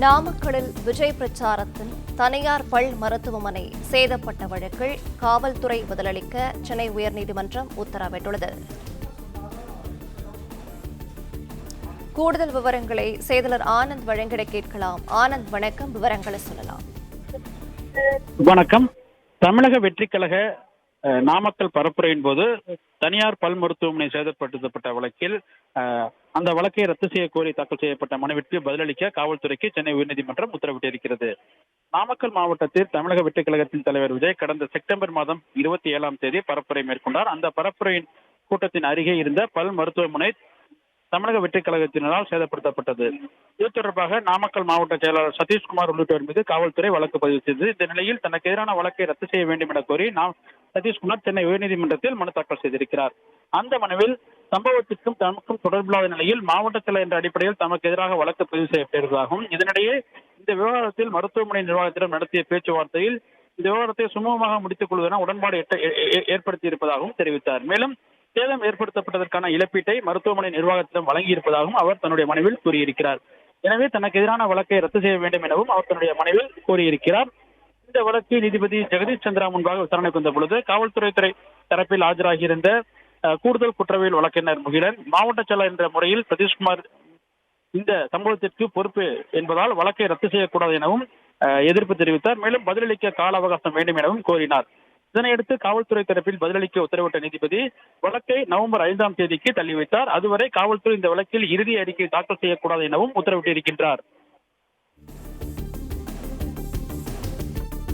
நாமக்கலில் விஜய் பிரச்சாரத்தில் தனியார் பல் மருத்துவமனை சேதப்பட்ட வழக்கில் காவல்துறை பதிலளிக்க சென்னை உயர்நீதிமன்றம் உத்தரவிட்டுள்ளது. கூடுதல் விவரங்களை செய்தியாளர் ஆனந்த் வழங்கிட கேட்கலாம். ஆனந்த், வணக்கம். விவரங்களை சொல்லலாம். வணக்கம். தமிழக வெற்றிக் கழக நாமக்கல் பரப்புரையின் போது தனியார் பல் மருத்துவமனை சேதப்படுத்தப்பட்ட வழக்கில் அந்த வழக்கை ரத்து செய்ய கோரி தாக்கல் செய்யப்பட்ட மனுவிற்கு பதிலளிக்க காவல்துறைக்கு சென்னை உயர்நீதிமன்றம் உத்தரவிட்டிருக்கிறது. நாமக்கல் மாவட்டத்தில் தமிழக வெற்றிக் கழகத்தின் தலைவர் விஜய் கடந்த செப்டம்பர் மாதம் 27ஆம் தேதி பரப்புரை மேற்கொண்டார். அந்த பரப்புரையின் கூட்டத்தின் அருகே இருந்த பல் மருத்துவமனை தமிழக வெற்றிக் கழகத்தினரால் சேதப்படுத்தப்பட்டது. இது தொடர்பாக நாமக்கல் மாவட்ட செயலாளர் சதீஷ்குமார் உள்ளிட்டோர் மீது காவல்துறை வழக்கு பதிவு செய்தது. இந்த நிலையில் தனக்கு எதிரான வழக்கை ரத்து செய்ய வேண்டும் என கோரி சதீஷ்குமார் சென்னை உயர்நீதிமன்றத்தில் மனு தாக்கல் செய்திருக்கிறார். அந்த மனுவில் சம்பவத்திற்கும் தமக்கும் தொடர்பில்லாத நிலையில் மாவட்ட செயலர் என்ற அடிப்படையில் தமக்கு எதிராக வழக்கு பதிவு செய்யப்பட்டிருப்பதாகவும், இதனிடையே இந்த விவகாரத்தில் மருத்துவமனை நிர்வாகத்திடம் நடத்திய பேச்சுவார்த்தையில் இந்த விவகாரத்தை சுமூகமாக முடித்துக் கொள்வதென உடன்பாடு ஏற்படுத்தி இருப்பதாகவும் தெரிவித்தார். மேலும் சேதம் ஏற்படுத்தப்பட்டதற்கான இழப்பீட்டை மருத்துவமனை நிர்வாகத்திடம் வழங்கியிருப்பதாகவும் அவர் தன்னுடைய மனுவில் கூறியிருக்கிறார். எனவே தனக்கு எதிரான வழக்கை ரத்து செய்ய வேண்டும் எனவும் அவர் தன்னுடைய மனுவில் கூறியிருக்கிறார். இந்த வழக்கு நீதிபதி ஜெகதீஷ் சந்திரா முன்பாக விசாரணைக்கு வந்த பொழுது காவல்துறை தரப்பில் ஆஜராகியிருந்த கூடுதல் குற்றவியல் வழக்கறிஞர் முகிலன், மாவட்ட செயலர் என்ற முறையில் சதீஷ்குமார் இந்த சம்பவத்திற்கு பொறுப்பு என்பதால் வழக்கை ரத்து செய்யக்கூடாது எனவும் எதிர்ப்பு தெரிவித்தார். மேலும் பதிலளிக்க கால அவகாசம் வேண்டும் எனவும் கோரினார். இதனையடுத்து காவல்துறை தரப்பில் பதிலளிக்க உத்தரவிட்ட நீதிபதி வழக்கை நவம்பர் 5ஆம் தேதிக்கு தள்ளி வைத்தார். அதுவரை காவல்துறை இந்த வழக்கில் இறுதி அறிக்கை தாக்கல் செய்யக்கூடாது எனவும் உத்தரவிட்டிருக்கின்றார்.